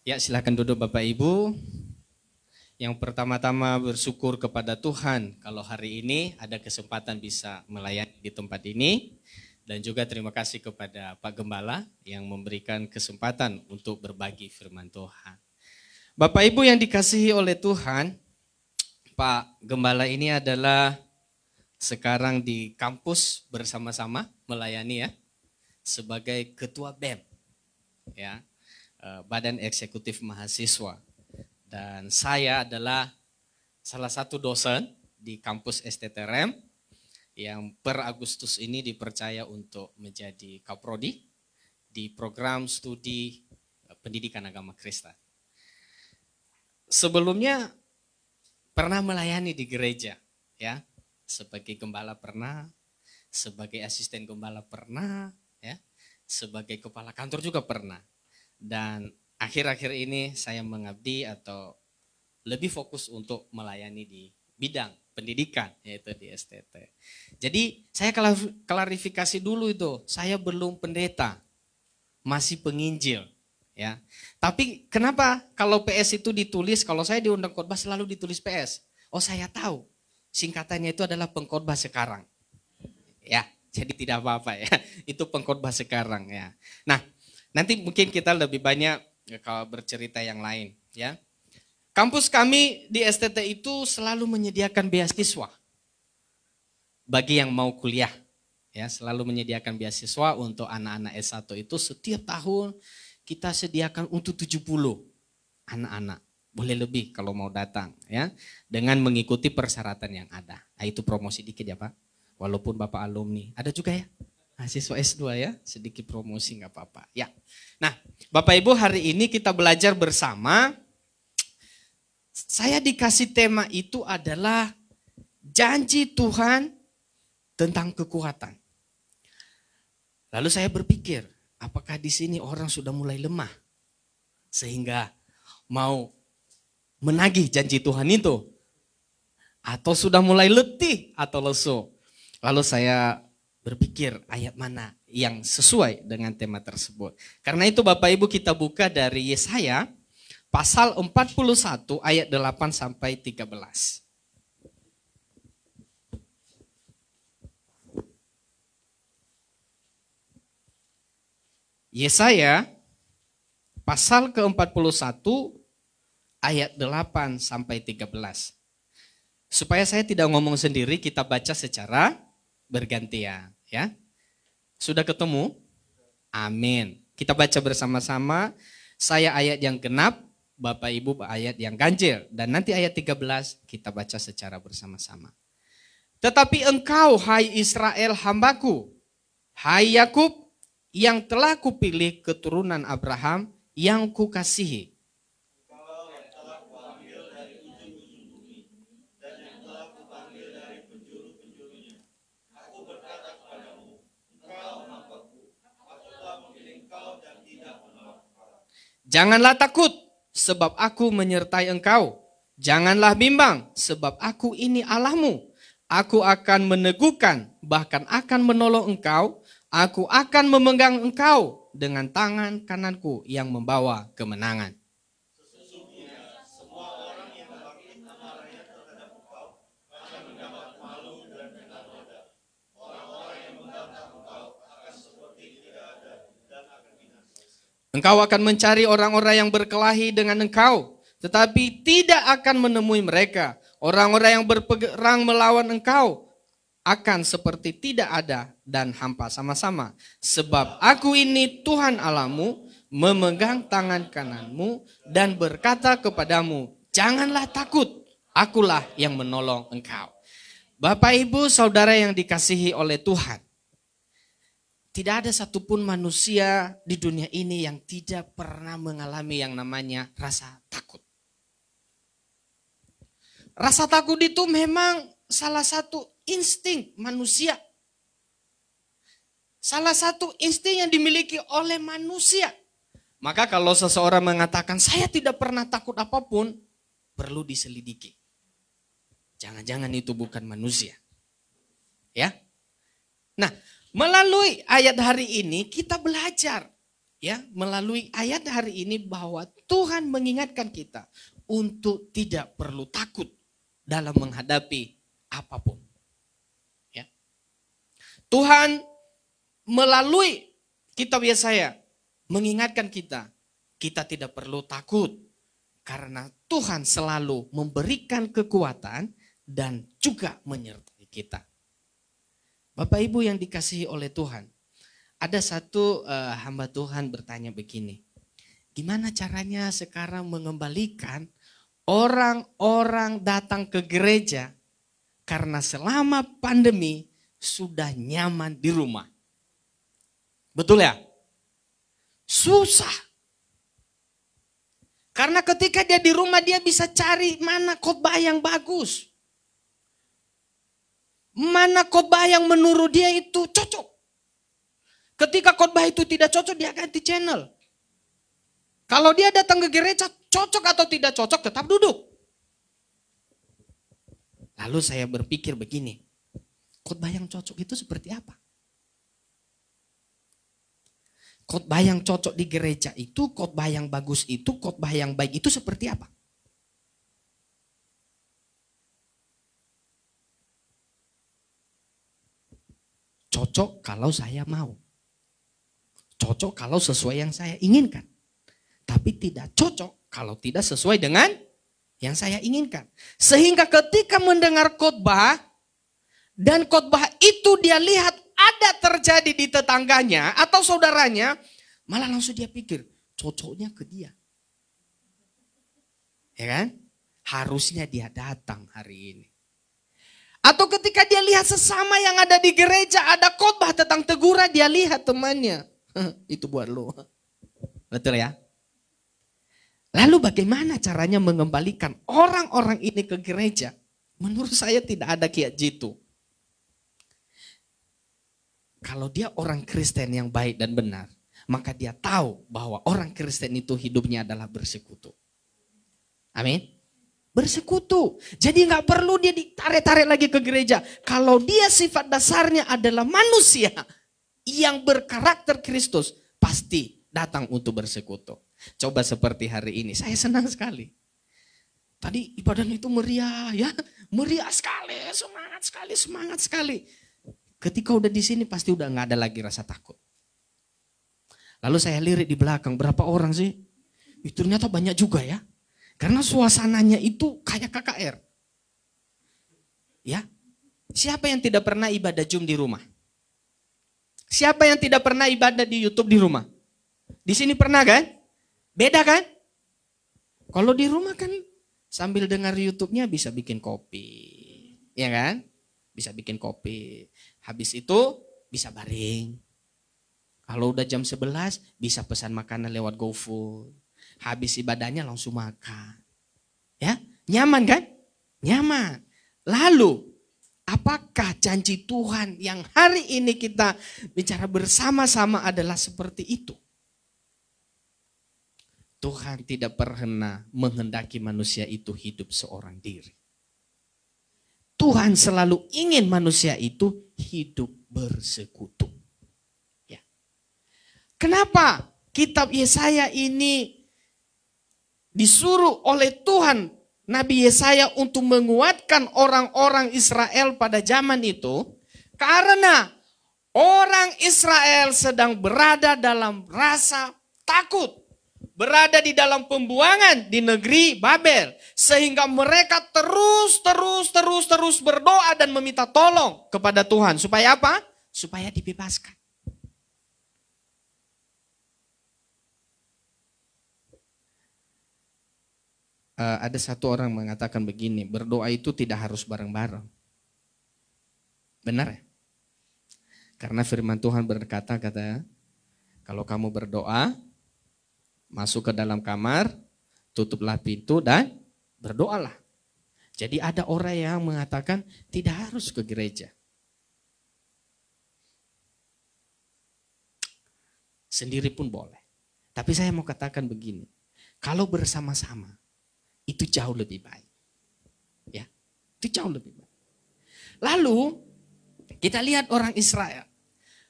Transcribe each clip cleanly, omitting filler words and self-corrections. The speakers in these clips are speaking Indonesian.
Ya, silakan duduk Bapak Ibu. Yang pertama-tama bersyukur kepada Tuhan kalau hari ini ada kesempatan bisa melayani di tempat ini. Dan juga terima kasih kepada Pak Gembala yang memberikan kesempatan untuk berbagi firman Tuhan. Bapak Ibu yang dikasihi oleh Tuhan, Pak Gembala ini adalah sekarang di kampus bersama-sama melayani ya, sebagai Ketua BEM, ya, Badan Eksekutif Mahasiswa. Dan saya adalah salah satu dosen di kampus STTRM yang per Agustus ini dipercaya untuk menjadi Kaprodi di program studi pendidikan agama Kristen. Sebelumnya pernah melayani di gereja, ya, sebagai gembala pernah, sebagai asisten gembala pernah, ya, sebagai kepala kantor juga pernah. Dan akhir-akhir ini saya mengabdi atau lebih fokus untuk melayani di bidang pendidikan, yaitu di STT. Jadi saya klarifikasi dulu itu, saya belum pendeta, masih penginjil. Ya. Tapi kenapa kalau PS itu ditulis, kalau saya diundang khotbah selalu ditulis PS? Oh, saya tahu, singkatannya itu adalah pengkhotbah sekarang. Ya, jadi tidak apa-apa ya, itu pengkhotbah sekarang ya. Nah, nanti mungkin kita lebih banyak kalau bercerita yang lain ya. Kampus kami di STT itu selalu menyediakan beasiswa bagi yang mau kuliah. Ya, selalu menyediakan beasiswa untuk anak-anak S1 itu setiap tahun kita sediakan untuk 70 anak-anak. Boleh lebih kalau mau datang ya, dengan mengikuti persyaratan yang ada. Nah, itu promosi dikit ya Pak. Walaupun Bapak alumni, ada juga ya mahasiswa S2 ya, sedikit promosi nggak apa-apa. Ya. Nah, Bapak Ibu hari ini kita belajar bersama. Saya dikasih tema itu adalah janji Tuhan tentang kekuatan. Lalu saya berpikir, apakah di sini orang sudah mulai lemah sehingga mau menagih janji Tuhan itu? Atau sudah mulai letih atau lesu? Lalu saya berpikir ayat mana yang sesuai dengan tema tersebut. Karena itu Bapak Ibu kita buka dari Yesaya pasal 41 ayat 8 sampai 13. Yesaya pasal ke-41 ayat 8 sampai 13. Supaya saya tidak ngomong sendiri, kita baca secara bergantian ya. Sudah ketemu? Amin. Kita baca bersama-sama. Saya ayat yang genap, Bapak Ibu ayat yang ganjil. Dan nanti ayat 13 kita baca secara bersama-sama. Tetapi engkau hai Israel hambaku, hai Yakub yang telah kupilih keturunan Abraham yang kukasihi. Janganlah takut, sebab aku menyertai engkau. Janganlah bimbang, sebab aku ini Allahmu. Aku akan meneguhkan, bahkan akan menolong engkau. Aku akan memegang engkau dengan tangan kananku yang membawa kemenangan. Sesungguhnya semua orang yang membangkit amarahnya terhadap engkau akan mendapat malu dan kena noda. Orang-orang yang membantah engkau akan seperti tidak ada dan akan binasa. Engkau akan mencari orang-orang yang berkelahi dengan engkau, tetapi tidak akan menemui mereka. Orang-orang yang berperang melawan engkau akan seperti tidak ada dan hampa sama-sama. Sebab aku ini Tuhan Allahmu, memegang tangan kananmu dan berkata kepadamu, janganlah takut, akulah yang menolong engkau. Bapak Ibu Saudara yang dikasihi oleh Tuhan, tidak ada satupun manusia di dunia ini yang tidak pernah mengalami yang namanya rasa takut. Rasa takut itu memang salah satu insting manusia. Salah satu insting yang dimiliki oleh manusia. Maka kalau seseorang mengatakan saya tidak pernah takut apapun, perlu diselidiki. Jangan-jangan itu bukan manusia. Ya. Nah, melalui ayat hari ini kita belajar ya melalui ayat hari ini bahwa Tuhan mengingatkan kita untuk tidak perlu takut dalam menghadapi apapun. Ya. Tuhan melalui kitab Yesaya mengingatkan kita, kita tidak perlu takut karena Tuhan selalu memberikan kekuatan dan juga menyertai kita. Bapak Ibu yang dikasihi oleh Tuhan, ada satu hamba Tuhan bertanya begini, gimana caranya sekarang mengembalikan orang-orang datang ke gereja karena selama pandemi sudah nyaman di rumah. Betul ya? Susah. Karena ketika dia di rumah dia bisa cari mana khotbah yang bagus. Mana khotbah yang menurut dia itu cocok. Ketika khotbah itu tidak cocok dia ganti channel. Kalau dia datang ke gereja cocok atau tidak cocok tetap duduk. Lalu saya berpikir begini, khotbah yang cocok itu seperti apa? Khotbah yang cocok di gereja itu, khotbah yang bagus itu, khotbah yang baik itu seperti apa? Cocok kalau saya mau. Cocok kalau sesuai yang saya inginkan. Tapi tidak cocok kalau tidak sesuai dengan yang saya inginkan. Sehingga ketika mendengar khotbah dan khotbah itu dia lihat ada terjadi di tetangganya atau saudaranya, malah langsung dia pikir cocoknya ke dia. Ya kan? Harusnya dia datang hari ini. Atau ketika dia lihat sesama yang ada di gereja ada khotbah tentang teguran, dia lihat temannya. Itu buat lo. Betul ya? Lalu bagaimana caranya mengembalikan orang-orang ini ke gereja? Menurut saya tidak ada kiat jitu. Kalau dia orang Kristen yang baik dan benar, maka dia tahu bahwa orang Kristen itu hidupnya adalah bersekutu. Amin. Bersekutu. Jadi nggak perlu dia ditarik-tarik lagi ke gereja. Kalau dia sifat dasarnya adalah manusia yang berkarakter Kristus, pasti datang untuk bersekutu. Coba seperti hari ini, saya senang sekali. Tadi ibadah itu meriah ya, meriah sekali, semangat sekali. Ketika udah di sini pasti udah nggak ada lagi rasa takut. Lalu saya lirik di belakang, berapa orang sih? Itu ternyata banyak juga ya. Karena suasananya itu kayak KKR. Ya. Siapa yang tidak pernah ibadah Zoom di rumah? Siapa yang tidak pernah ibadah di YouTube di rumah? Di sini pernah kan? Beda kan? Kalau di rumah kan sambil dengar YouTube-nya bisa bikin kopi. Ya kan? Bisa bikin kopi. Habis itu bisa baring. Kalau udah jam 11 bisa pesan makanan lewat GoFood. Habis ibadahnya langsung makan. Ya, nyaman kan? Nyaman. Lalu, apakah janji Tuhan yang hari ini kita bicara bersama-sama adalah seperti itu? Tuhan tidak pernah menghendaki manusia itu hidup seorang diri. Tuhan selalu ingin manusia itu hidup bersekutu. Ya. Kenapa kitab Yesaya ini disuruh oleh Tuhan Nabi Yesaya untuk menguatkan orang-orang Israel pada zaman itu? Karena orang Israel sedang berada dalam rasa takut. Berada di dalam pembuangan di negeri Babel. Sehingga mereka terus berdoa dan meminta tolong kepada Tuhan. Supaya apa? Supaya dibebaskan. Ada satu orang mengatakan begini, berdoa itu tidak harus bareng-bareng. Benar ya? Karena firman Tuhan berkata, kalau kamu berdoa, masuk ke dalam kamar, tutuplah pintu dan berdoalah. Jadi ada orang yang mengatakan tidak harus ke gereja. Sendiri pun boleh. Tapi saya mau katakan begini, kalau bersama-sama itu jauh lebih baik. Ya, itu jauh lebih baik. Lalu kita lihat orang Israel.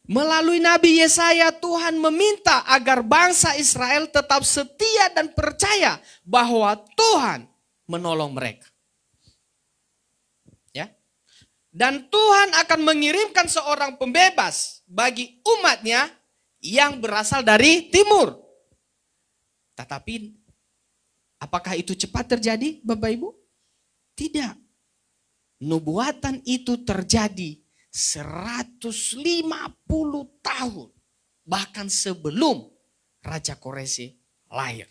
Melalui Nabi Yesaya, Tuhan meminta agar bangsa Israel tetap setia dan percaya bahwa Tuhan menolong mereka. Ya. Dan Tuhan akan mengirimkan seorang pembebas bagi umatnya yang berasal dari timur. Tetapi apakah itu cepat terjadi, Bapak Ibu? Tidak. Nubuatan itu terjadi 150 tahun. Bahkan sebelum Raja Koresi lahir.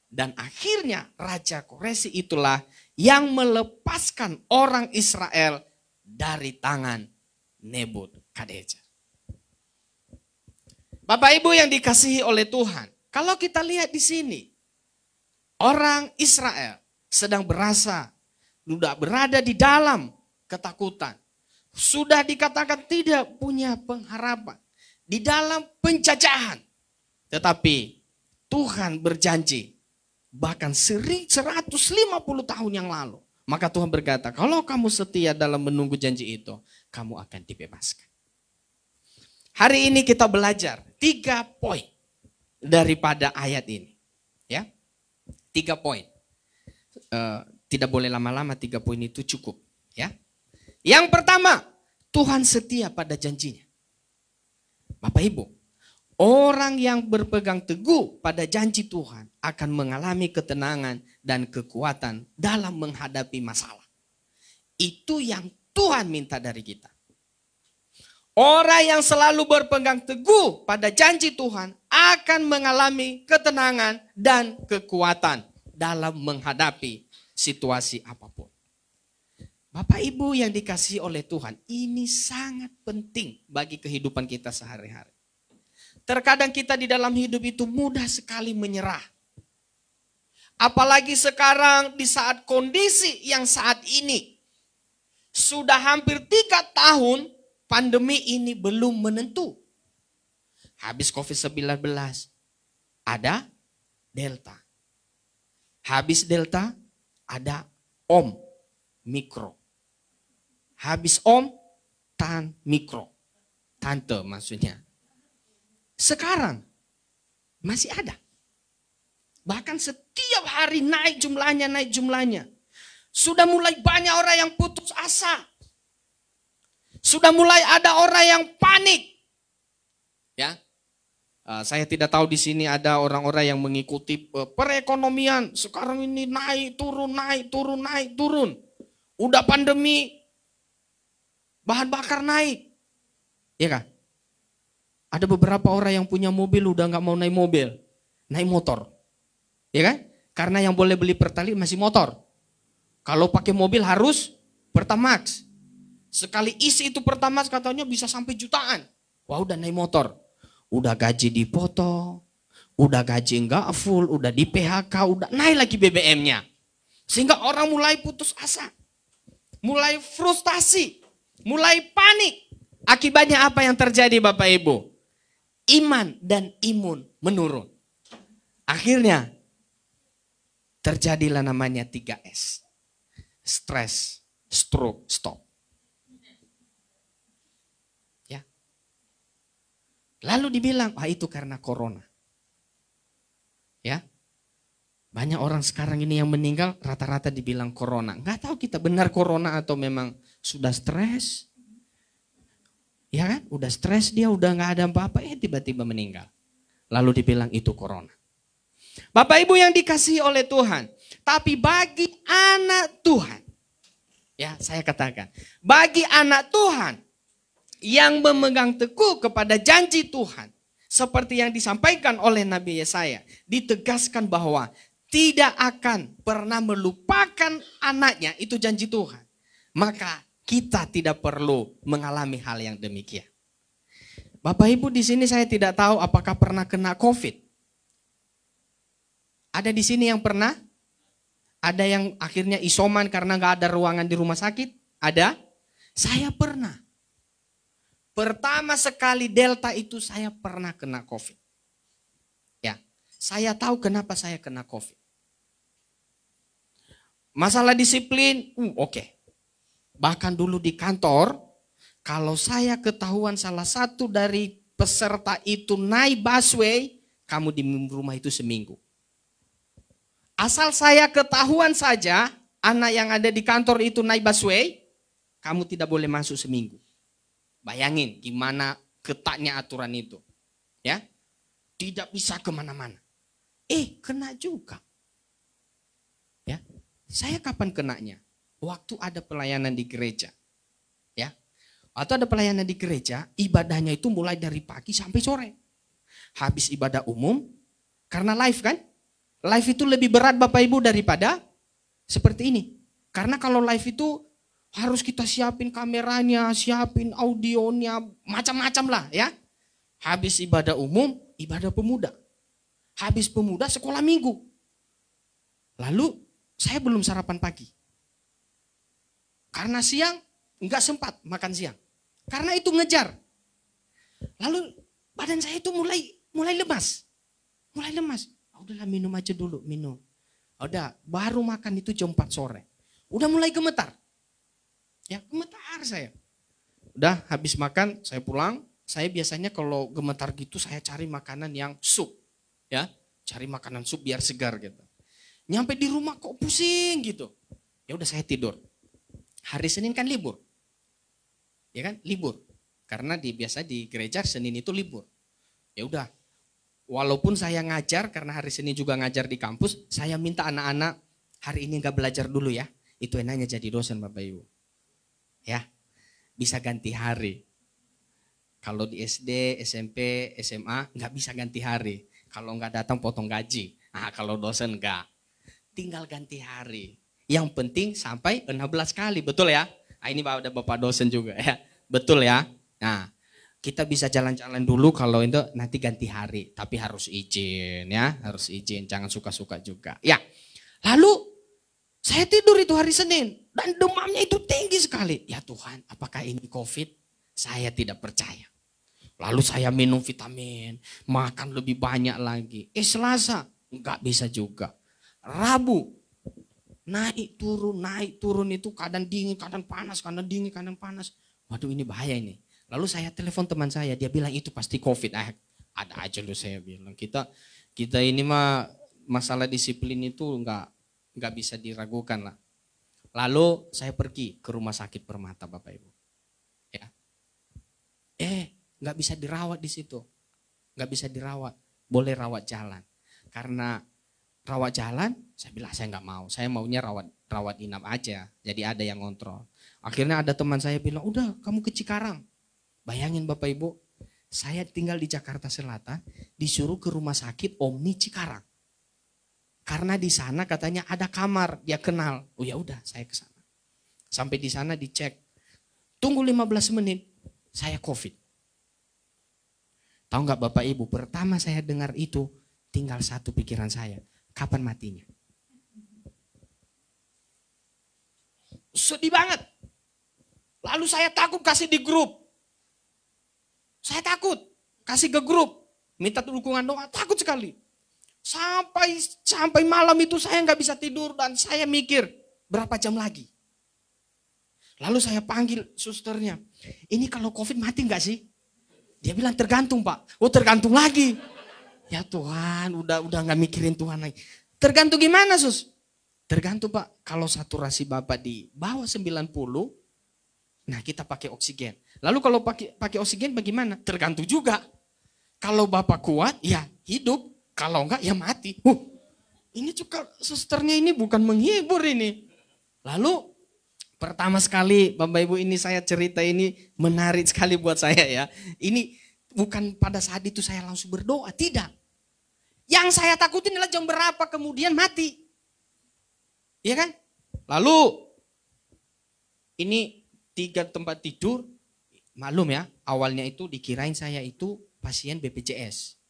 Dan akhirnya Raja Koresi itulah yang melepaskan orang Israel dari tangan Nebukadnezar. Bapak Ibu yang dikasihi oleh Tuhan. Kalau kita lihat di sini. Orang Israel sedang berada di dalam ketakutan. Sudah dikatakan tidak punya pengharapan. Di dalam penjajahan. Tetapi Tuhan berjanji. Bahkan 150 tahun yang lalu. Maka Tuhan berkata, kalau kamu setia dalam menunggu janji itu, kamu akan dibebaskan. Hari ini kita belajar 3 poin daripada ayat ini. Ya, 3 poin. Tidak boleh lama-lama, 3 poin itu cukup. Ya. Yang pertama, Tuhan setia pada janjinya. Bapak Ibu, orang yang berpegang teguh pada janji Tuhan akan mengalami ketenangan dan kekuatan dalam menghadapi masalah. Itu yang Tuhan minta dari kita. Orang yang selalu berpegang teguh pada janji Tuhan akan mengalami ketenangan dan kekuatan dalam menghadapi situasi apapun. Bapak Ibu yang dikasihi oleh Tuhan, ini sangat penting bagi kehidupan kita sehari-hari. Terkadang kita di dalam hidup itu mudah sekali menyerah. Apalagi sekarang di saat kondisi yang saat ini. Sudah hampir 3 tahun pandemi ini belum menentu. Habis COVID-19 ada Delta. Habis Delta ada Omikron. Habis Mikro. Tante maksudnya. Sekarang masih ada. Bahkan setiap hari naik jumlahnya. Sudah mulai banyak orang yang putus asa. Sudah mulai ada orang yang panik. Ya. Saya tidak tahu di sini ada orang-orang yang mengikuti perekonomian. Sekarang ini naik turun. Udah pandemi, bahan bakar naik. Iya kan? Ada beberapa orang yang punya mobil udah gak mau naik mobil. Naik motor. Iya kan? Karena yang boleh beli Pertalite masih motor. Kalau pakai mobil harus Pertamax. Sekali isi itu Pertamax katanya bisa sampai jutaan. Wah udah naik motor. Udah gaji dipotong. Udah gaji enggak full. Udah di PHK. Udah naik lagi BBM-nya. Sehingga orang mulai putus asa. Mulai frustasi. Mulai panik. Akibatnya apa yang terjadi Bapak Ibu? Iman dan imun menurun. Akhirnya terjadilah namanya 3S. Stres, stroke, stop. Ya. Lalu dibilang, itu karena corona. Ya. Banyak orang sekarang ini yang meninggal rata-rata dibilang corona. Nggak tahu kita benar corona atau memang sudah stres. Ya kan? Udah stres dia, udah nggak ada apa-apa, tiba-tiba meninggal. Lalu dibilang itu corona. Bapak Ibu yang dikasihi oleh Tuhan. Tapi bagi anak Tuhan. Ya saya katakan. Bagi anak Tuhan. Yang memegang teguh kepada janji Tuhan. Seperti yang disampaikan oleh Nabi Yesaya. Ditegaskan bahwa tidak akan pernah melupakan anaknya. Itu janji Tuhan. Maka kita tidak perlu mengalami hal yang demikian. Bapak Ibu di sini saya tidak tahu apakah pernah kena COVID. Ada di sini yang pernah? Ada yang akhirnya isoman karena nggak ada ruangan di rumah sakit? Ada? Saya pernah. Pertama sekali Delta itu saya pernah kena COVID. Ya, saya tahu kenapa saya kena COVID. Masalah disiplin, oke. Bahkan dulu di kantor, Kalau saya ketahuan salah satu dari peserta itu naik busway, kamu di rumah itu seminggu. Asal saya ketahuan saja, anak yang ada di kantor itu naik busway, kamu tidak boleh masuk seminggu. Bayangin gimana ketatnya aturan itu. Ya, tidak bisa kemana-mana. Kena juga. Ya, saya kapan kenanya? Waktu ada pelayanan di gereja. Ya, atau ada pelayanan di gereja, ibadahnya itu mulai dari pagi sampai sore. Habis ibadah umum, karena live kan? Live itu lebih berat Bapak Ibu daripada seperti ini. Karena kalau live itu harus kita siapin kameranya, siapin audionya, macam-macam lah ya. Habis ibadah umum, ibadah pemuda. Habis pemuda, sekolah minggu. Lalu saya belum sarapan pagi. Karena siang nggak sempat makan siang. Karena itu ngejar. Lalu badan saya itu mulai lemas. Mulai lemas. Udahlah minum aja dulu, minum. Udah, baru makan itu jam 4 sore. Udah mulai gemetar. Ya, gemetar saya. Udah habis makan, saya pulang. Saya biasanya kalau gemetar gitu saya cari makanan yang sup. Ya, cari makanan sup biar segar gitu. Nyampe di rumah kok pusing gitu. Ya udah saya tidur. Hari Senin kan libur. Ya kan? Libur. Karena biasa di gereja Senin itu libur. Ya udah. Walaupun saya ngajar, karena hari Senin juga ngajar di kampus, saya minta anak-anak hari ini nggak belajar dulu ya. Itu enaknya jadi dosen Bapak Ibu. Ya, bisa ganti hari. Kalau di SD, SMP, SMA nggak bisa ganti hari. Kalau nggak datang potong gaji. Nah, kalau dosen nggak. Tinggal ganti hari. Yang penting sampai 16 kali, betul ya? Nah, ini ada Bapak dosen juga ya. Betul ya? Nah, kita bisa jalan-jalan dulu kalau itu nanti ganti hari. Tapi harus izin ya, harus izin. Jangan suka-suka juga. Ya, lalu saya tidur itu hari Senin. Dan demamnya itu tinggi sekali. Ya Tuhan, apakah ini COVID? Saya tidak percaya. Lalu saya minum vitamin, makan lebih banyak lagi. Selasa, enggak bisa juga. Rabu, naik turun itu kadang dingin, kadang panas, kadang dingin, kadang panas. Waduh ini bahaya ini. Lalu saya telepon teman saya, dia bilang itu pasti COVID. Ada aja loh saya bilang. Kita ini mah masalah disiplin itu enggak bisa diragukan lah. Lalu saya pergi ke rumah sakit Permata Bapak Ibu. Ya. Enggak bisa dirawat di situ. Enggak bisa dirawat. Boleh rawat jalan. Karena rawat jalan, saya bilang saya enggak mau. Saya maunya rawat inap aja. Jadi ada yang ngontrol. Akhirnya ada teman saya bilang, udah kamu ke Cikarang. Bayangin Bapak Ibu, saya tinggal di Jakarta Selatan, disuruh ke rumah sakit Omni Cikarang. Karena di sana katanya ada kamar, dia kenal. Oh ya udah, saya ke sana. Sampai di sana dicek. Tunggu 15 menit, saya COVID. Tahu nggak Bapak Ibu, pertama saya dengar itu, tinggal satu pikiran saya, kapan matinya? Sedih banget. Lalu saya takut kasih di grup. Saya takut kasih ke grup, minta dukungan doa, takut sekali. Sampai malam itu saya nggak bisa tidur dan saya mikir berapa jam lagi. Lalu saya panggil susternya, ini kalau COVID mati nggak sih? Dia bilang tergantung Pak. Oh tergantung lagi. Ya Tuhan, udah nggak mikirin Tuhan lagi. Tergantung gimana sus? Tergantung Pak, kalau saturasi Bapak di bawah 90, nah kita pakai oksigen. Lalu kalau pakai oksigen bagaimana? Tergantung juga. Kalau Bapak kuat, ya hidup. Kalau enggak, ya mati. Ini juga susternya ini bukan menghibur ini. Lalu pertama sekali Bapak Ibu ini saya cerita ini menarik sekali buat saya ya. Ini bukan pada saat itu saya langsung berdoa, tidak. Yang saya takutin adalah jam berapa kemudian mati. Iya kan? Lalu ini 3 tempat tidur. Maklum ya, awalnya itu dikirain saya itu pasien BPJS.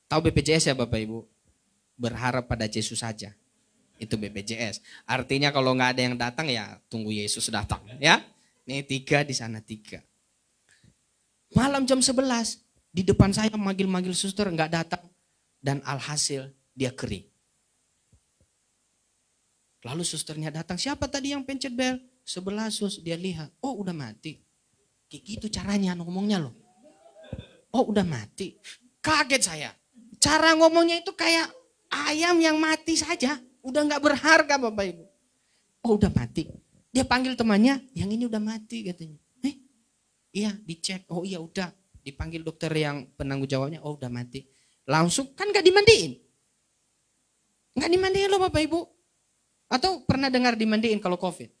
Tahu BPJS ya Bapak Ibu? Berharap pada Yesus saja. Itu BPJS. Artinya kalau nggak ada yang datang ya tunggu Yesus datang. Ya, ini 3 di sana 3. Malam jam 11 di depan saya manggil-manggil suster nggak datang dan alhasil dia kering. Lalu susternya datang, siapa tadi yang pencet bel? 11 sus, dia lihat, oh udah mati. Kayak gitu caranya ngomongnya loh. Oh udah mati. Kaget saya. Cara ngomongnya itu kayak ayam yang mati saja. Udah gak berharga Bapak Ibu. Oh udah mati. Dia panggil temannya, yang ini udah mati katanya. Iya dicek, oh iya udah. Dipanggil dokter yang penanggung jawabnya, oh udah mati. Langsung kan gak dimandiin. Gak dimandiin loh Bapak Ibu. Atau pernah dengar dimandiin kalau COVID?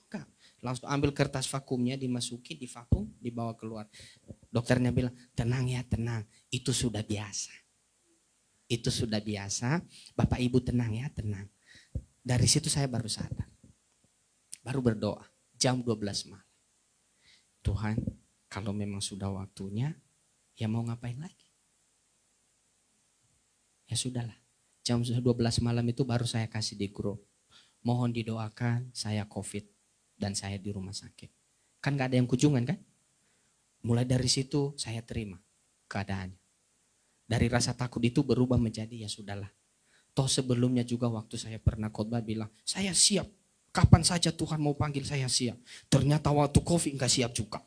Enggak. Langsung ambil kertas vakumnya, dimasuki, divakum, dibawa keluar. Dokternya bilang, tenang ya tenang, itu sudah biasa. Itu sudah biasa, Bapak Ibu tenang ya tenang. Dari situ saya baru sadar. Baru berdoa, jam 12 malam. Tuhan, kalau memang sudah waktunya, ya mau ngapain lagi? Ya sudahlah. Jam 12 malam itu baru saya kasih di grup. Mohon didoakan, saya COVID dan saya di rumah sakit. Kan gak ada yang kunjungan kan? Mulai dari situ saya terima keadaannya. Dari rasa takut itu berubah menjadi ya sudahlah. Toh sebelumnya juga waktu saya pernah khotbah bilang, saya siap. Kapan saja Tuhan mau panggil saya siap. Ternyata waktu COVID gak siap juga.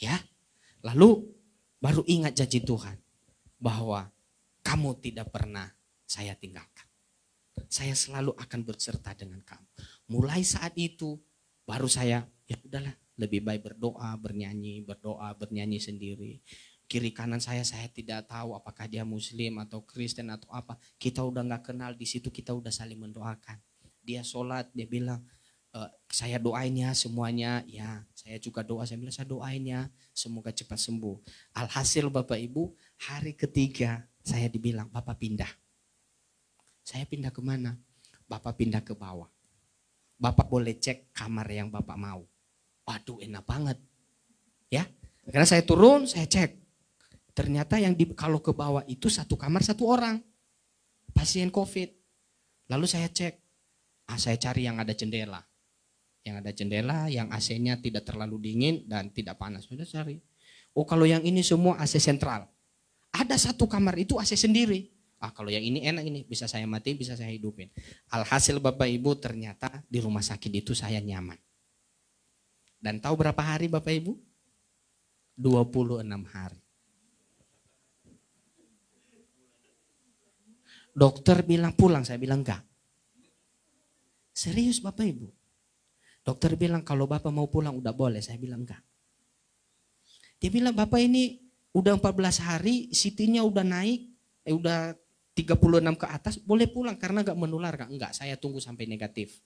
Ya, lalu baru ingat janji Tuhan. Bahwa kamu tidak pernah saya tinggalkan. Saya selalu akan berserta dengan kamu. Mulai saat itu baru saya, ya udahlah lebih baik berdoa, bernyanyi sendiri. Kiri kanan saya tidak tahu apakah dia Muslim atau Kristen atau apa. Kita udah gak kenal, di situ kita udah saling mendoakan. Dia sholat, dia bilang, saya doain ya semuanya. Ya, saya juga doa, saya bilang saya doain ya, semoga cepat sembuh. Alhasil Bapak Ibu, hari ketiga saya dibilang, Bapak pindah. Saya pindah kemana? Bapak pindah ke bawah. Bapak boleh cek kamar yang Bapak mau. Waduh enak banget. Ya, karena saya turun, saya cek. Ternyata yang kalau ke bawah itu satu kamar satu orang. Pasien COVID. Lalu saya cek. Saya cari yang ada jendela. Yang ada jendela, yang AC-nya tidak terlalu dingin dan tidak panas. Sudah cari. Oh kalau yang ini semua AC sentral. Ada satu kamar itu AC sendiri. Kalau yang ini enak ini, bisa saya matiin, bisa saya hidupin. Alhasil Bapak Ibu ternyata di rumah sakit itu saya nyaman. Dan tahu berapa hari Bapak Ibu? 26 hari. Dokter bilang pulang, saya bilang enggak. Serius Bapak Ibu. Dokter bilang kalau Bapak mau pulang udah boleh, saya bilang enggak. Dia bilang Bapak ini udah 14 hari, CT-nya udah naik, udah 36 ke atas, boleh pulang karena enggak menular. Enggak, saya tunggu sampai negatif.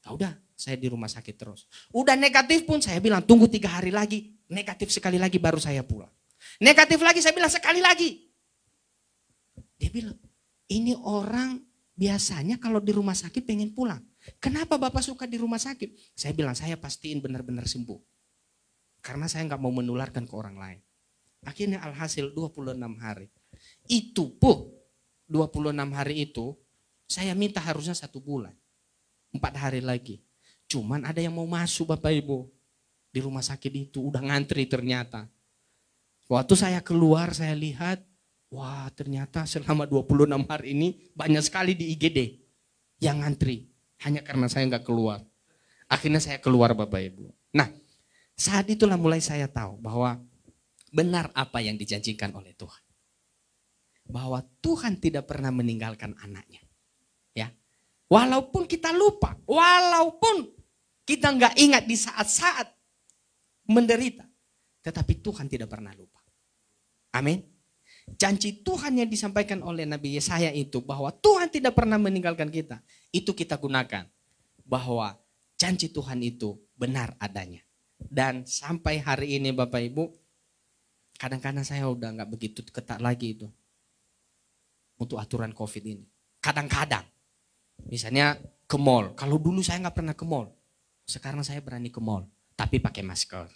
Udah, saya di rumah sakit terus. Udah negatif pun saya bilang tunggu 3 hari lagi, negatif sekali lagi baru saya pulang. Negatif lagi saya bilang sekali lagi. Dia bilang, ini orang biasanya kalau di rumah sakit pengen pulang. Kenapa Bapak suka di rumah sakit? Saya bilang, saya pastiin benar-benar sembuh. Karena saya nggak mau menularkan ke orang lain. Akhirnya alhasil 26 hari. Itu pun 26 hari itu saya minta harusnya 1 bulan. 4 hari lagi. Cuman ada yang mau masuk Bapak Ibu. Di rumah sakit itu udah ngantri ternyata. Waktu saya keluar saya lihat. Wah ternyata selama 26 hari ini banyak sekali di IGD yang ngantri. Hanya karena saya nggak keluar. Akhirnya saya keluar Bapak Ibu. Nah saat itulah mulai saya tahu bahwa benar apa yang dijanjikan oleh Tuhan. Bahwa Tuhan tidak pernah meninggalkan anaknya. Ya, walaupun kita lupa, walaupun kita nggak ingat di saat-saat menderita. Tetapi Tuhan tidak pernah lupa. Amin. Janji Tuhan yang disampaikan oleh Nabi Yesaya itu bahwa Tuhan tidak pernah meninggalkan kita. Itu kita gunakan. Bahwa janji Tuhan itu benar adanya. Dan sampai hari ini Bapak Ibu, kadang-kadang saya udah gak begitu ketat lagi itu. Untuk aturan COVID ini. Kadang-kadang. Misalnya ke mall. Kalau dulu saya gak pernah ke mall. Sekarang saya berani ke mall. Tapi pakai masker.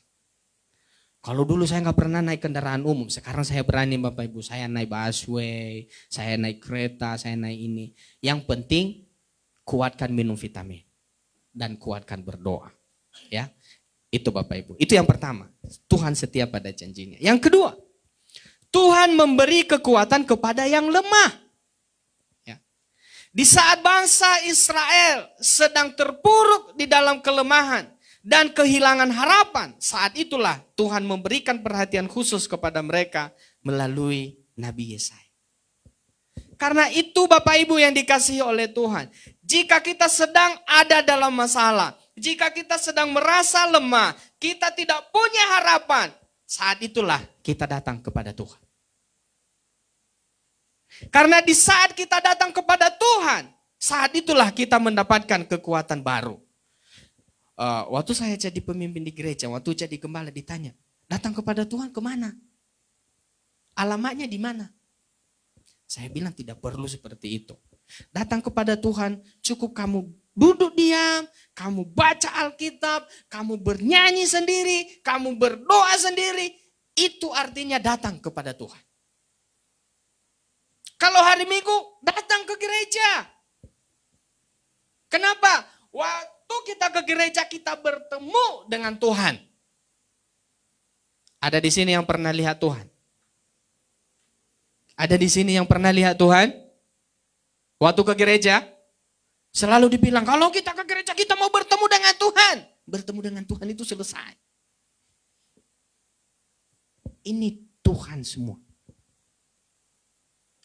Kalau dulu saya nggak pernah naik kendaraan umum, sekarang saya berani Bapak Ibu. Saya naik busway, saya naik kereta, saya naik ini. Yang penting kuatkan minum vitamin dan kuatkan berdoa. Ya, itu Bapak Ibu. Itu yang pertama. Tuhan setia pada janjinya. Yang kedua, Tuhan memberi kekuatan kepada yang lemah. Ya. Di saat bangsa Israel sedang terpuruk di dalam kelemahan, dan kehilangan harapan. Saat itulah Tuhan memberikan perhatian khusus kepada mereka melalui Nabi Yesaya. Karena itu Bapak Ibu yang dikasihi oleh Tuhan, jika kita sedang ada dalam masalah, jika kita sedang merasa lemah, kita tidak punya harapan, saat itulah kita datang kepada Tuhan. Karena di saat kita datang kepada Tuhan, saat itulah kita mendapatkan kekuatan baru. Waktu saya jadi pemimpin di gereja, waktu jadi gembala ditanya, datang kepada Tuhan kemana? Alamatnya di mana? Saya bilang tidak perlu seperti itu. Datang kepada Tuhan, cukup kamu duduk diam, kamu baca Alkitab, kamu bernyanyi sendiri, kamu berdoa sendiri. Itu artinya datang kepada Tuhan. Kalau hari Minggu, datang ke gereja. Kenapa? Waktu kita ke gereja, kita bertemu dengan Tuhan. Ada di sini yang pernah lihat Tuhan? Ada di sini yang pernah lihat Tuhan? Waktu ke gereja, selalu dibilang, kalau kita ke gereja kita mau bertemu dengan Tuhan. Bertemu dengan Tuhan itu selesai. Ini Tuhan semua.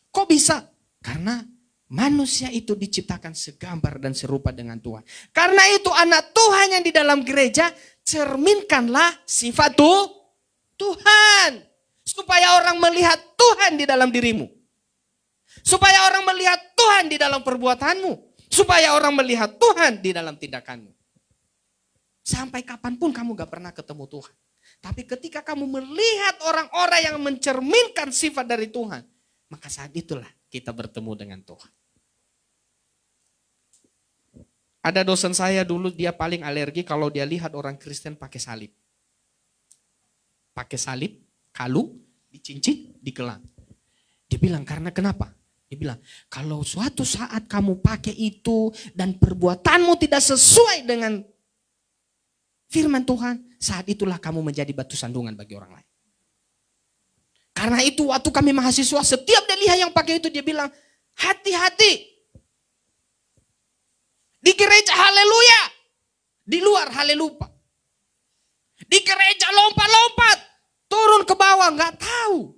Kok bisa? Karena manusia itu diciptakan segambar dan serupa dengan Tuhan. Karena itu anak Tuhan yang di dalam gereja, cerminkanlah sifat Tuhan. Supaya orang melihat Tuhan di dalam dirimu. Supaya orang melihat Tuhan di dalam perbuatanmu. Supaya orang melihat Tuhan di dalam tindakanmu. Sampai kapanpun kamu gak pernah ketemu Tuhan. Tapi ketika kamu melihat orang-orang yang mencerminkan sifat dari Tuhan, maka saat itulah kita bertemu dengan Tuhan. Ada dosen saya dulu, dia paling alergi kalau dia lihat orang Kristen pakai salib. Pakai salib, kalung, dicincin, dikelang. Dia bilang, karena kenapa? Dia bilang, kalau suatu saat kamu pakai itu dan perbuatanmu tidak sesuai dengan firman Tuhan, saat itulah kamu menjadi batu sandungan bagi orang lain. Karena itu waktu kami mahasiswa, setiap dia lihat yang pakai itu, dia bilang, hati-hati. Di gereja haleluya, di luar haleluya. Di gereja lompat-lompat, turun ke bawah nggak tahu.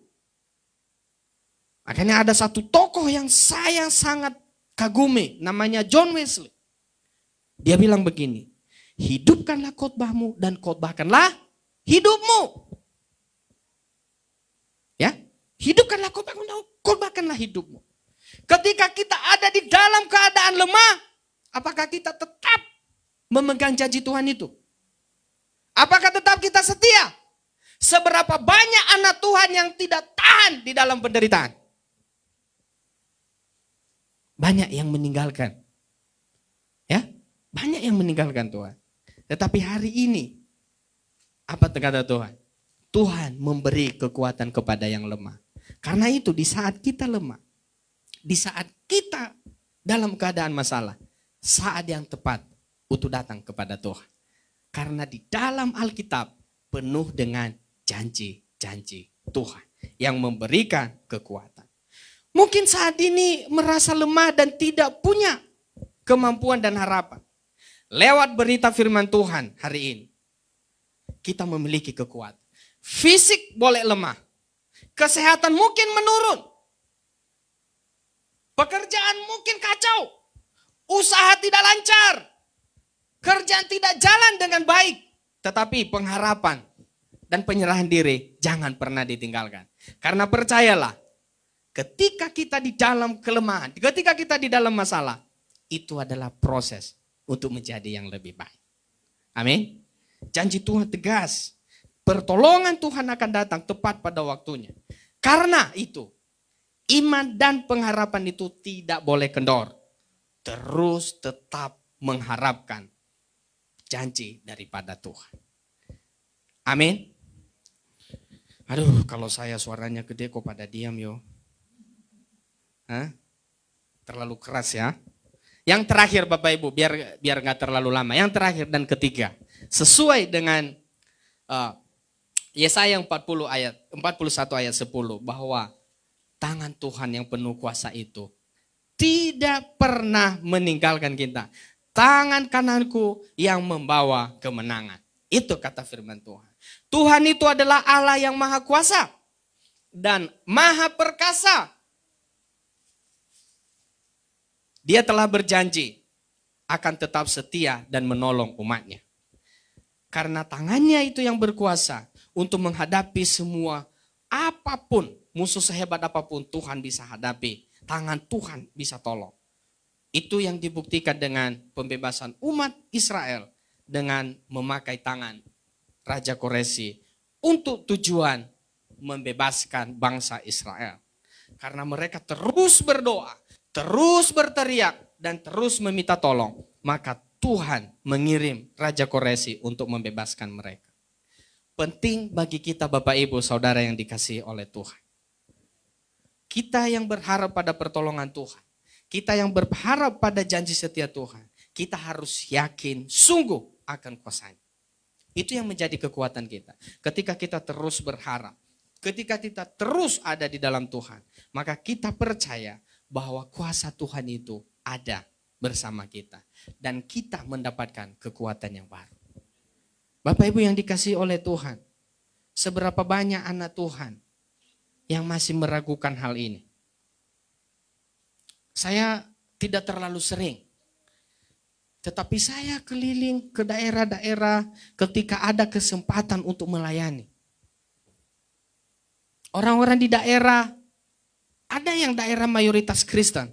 Makanya ada satu tokoh yang saya sangat kagumi, namanya John Wesley. Dia bilang begini, hidupkanlah khotbahmu dan khotbahkanlah hidupmu. Ya, hidupkanlah khotbahmu dan khotbahkanlah hidupmu. Ketika kita ada di dalam keadaan lemah, apakah kita tetap memegang janji Tuhan itu? Apakah tetap kita setia? Seberapa banyak anak Tuhan yang tidak tahan di dalam penderitaan? Banyak yang meninggalkan. Ya, banyak yang meninggalkan Tuhan. Tetapi hari ini, apa kata Tuhan? Tuhan memberi kekuatan kepada yang lemah. Karena itu di saat kita lemah, di saat kita dalam keadaan masalah, saat yang tepat untuk datang kepada Tuhan. Karena di dalam Alkitab penuh dengan janji-janji Tuhan yang memberikan kekuatan. Mungkin saat ini merasa lemah dan tidak punya kemampuan dan harapan. Lewat berita firman Tuhan hari ini, kita memiliki kekuatan. Fisik boleh lemah, kesehatan mungkin menurun, pekerjaan mungkin kacau, usaha tidak lancar, kerjaan tidak jalan dengan baik. Tetapi pengharapan dan penyerahan diri jangan pernah ditinggalkan. Karena percayalah, ketika kita di dalam kelemahan, ketika kita di dalam masalah, itu adalah proses untuk menjadi yang lebih baik. Amin. Janji Tuhan tegas. Pertolongan Tuhan akan datang tepat pada waktunya. Karena itu, iman dan pengharapan itu tidak boleh kendor. Terus tetap mengharapkan janji daripada Tuhan. Amin. Aduh, kalau saya suaranya gede kok pada diam yo. Hah? Terlalu keras ya. Yang terakhir Bapak Ibu, biar nggak terlalu lama. Yang terakhir dan ketiga, sesuai dengan Yesaya 41 ayat 10, bahwa tangan Tuhan yang penuh kuasa itu tidak pernah meninggalkan kita. tangan kananku yang membawa kemenangan. Itu kata firman Tuhan. Tuhan itu adalah Allah yang maha kuasa dan maha perkasa. Dia telah berjanji akan tetap setia dan menolong umatnya. Karena tangannya itu yang berkuasa untuk menghadapi semua apapun, musuh sehebat apapun Tuhan bisa hadapi. Tangan Tuhan bisa tolong. Itu yang dibuktikan dengan pembebasan umat Israel dengan memakai tangan Raja Koresi untuk tujuan membebaskan bangsa Israel. Karena mereka terus berdoa, terus berteriak, dan terus meminta tolong. Maka Tuhan mengirim Raja Koresi untuk membebaskan mereka. Penting bagi kita Bapak Ibu Saudara yang dikasihi oleh Tuhan. Kita yang berharap pada pertolongan Tuhan. Kita yang berharap pada janji setia Tuhan. Kita harus yakin sungguh akan kuasanya. Itu yang menjadi kekuatan kita. Ketika kita terus berharap. Ketika kita terus ada di dalam Tuhan. Maka kita percaya bahwa kuasa Tuhan itu ada bersama kita. Dan kita mendapatkan kekuatan yang baru. Bapak Ibu yang dikasihi oleh Tuhan. Seberapa banyak anak Tuhan yang masih meragukan hal ini. Saya tidak terlalu sering. Tetapi saya keliling ke daerah-daerah ketika ada kesempatan untuk melayani. Orang-orang di daerah, ada yang daerah mayoritas Kristen.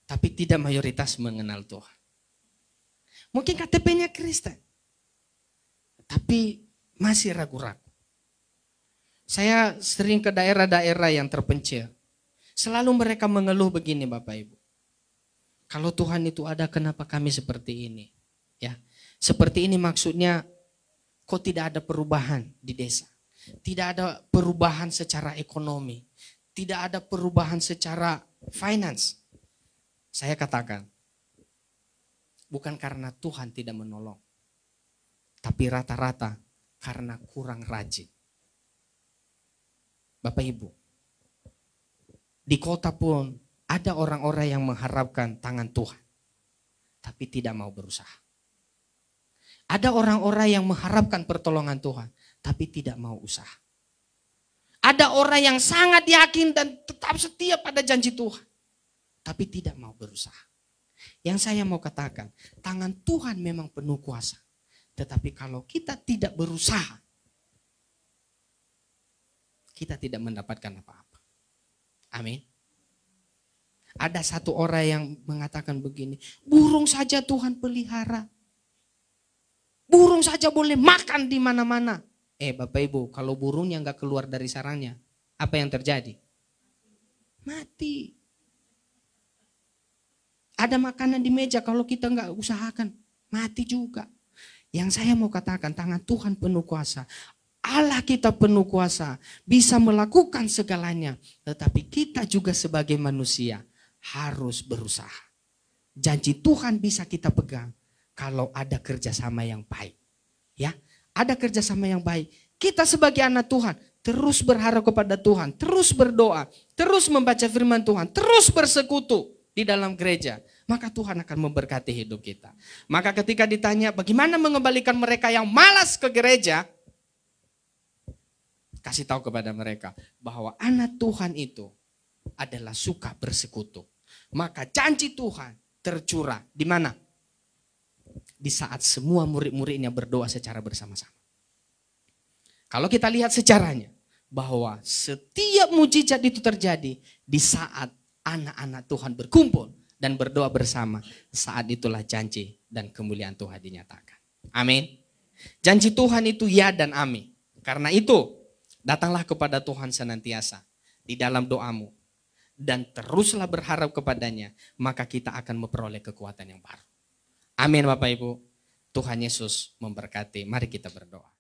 Tapi tidak mayoritas mengenal Tuhan. Mungkin KTP-nya Kristen. Tapi masih ragu-ragu. Saya sering ke daerah-daerah yang terpencil. Selalu mereka mengeluh begini Bapak Ibu. Kalau Tuhan itu ada, kenapa kami seperti ini? Ya, seperti ini maksudnya kok tidak ada perubahan di desa. Tidak ada perubahan secara ekonomi. Tidak ada perubahan secara finance. Saya katakan, bukan karena Tuhan tidak menolong. Tapi rata-rata karena kurang rajin. Bapak Ibu, di kota pun ada orang-orang yang mengharapkan tangan Tuhan. Tapi tidak mau berusaha. Ada orang-orang yang mengharapkan pertolongan Tuhan. Tapi tidak mau usaha. Ada orang yang sangat yakin dan tetap setia pada janji Tuhan. Tapi tidak mau berusaha. Yang saya mau katakan, tangan Tuhan memang penuh kuasa. Tetapi kalau kita tidak berusaha, kita tidak mendapatkan apa-apa. Amin. Ada satu orang yang mengatakan begini, burung saja Tuhan pelihara. Burung saja boleh makan di mana-mana. Bapak Ibu, kalau burungnya nggak keluar dari sarangnya, apa yang terjadi? Mati. Ada makanan di meja, kalau kita nggak usahakan, mati juga. Yang saya mau katakan, tangan Tuhan penuh kuasa. Allah kita penuh kuasa, bisa melakukan segalanya. Tetapi kita juga sebagai manusia harus berusaha. Janji Tuhan bisa kita pegang kalau ada kerjasama yang baik. Ya, ada kerjasama yang baik. Kita sebagai anak Tuhan terus berharap kepada Tuhan, terus berdoa, terus membaca firman Tuhan, terus bersekutu di dalam gereja. Maka Tuhan akan memberkati hidup kita. Maka ketika ditanya bagaimana mengembalikan mereka yang malas ke gereja, kasih tahu kepada mereka bahwa anak Tuhan itu adalah suka bersekutu. Maka janji Tuhan tercurah di mana? Di saat semua murid-muridnya berdoa secara bersama-sama. Kalau kita lihat sejarahnya, bahwa setiap mujizat itu terjadi di saat anak-anak Tuhan berkumpul dan berdoa bersama. Saat itulah janji dan kemuliaan Tuhan dinyatakan. Amin. Janji Tuhan itu ya dan amin. Karena itu, datanglah kepada Tuhan senantiasa di dalam doamu. Dan teruslah berharap kepadanya. Maka kita akan memperoleh kekuatan yang baru. Amin Bapak Ibu. Tuhan Yesus memberkati. Mari kita berdoa.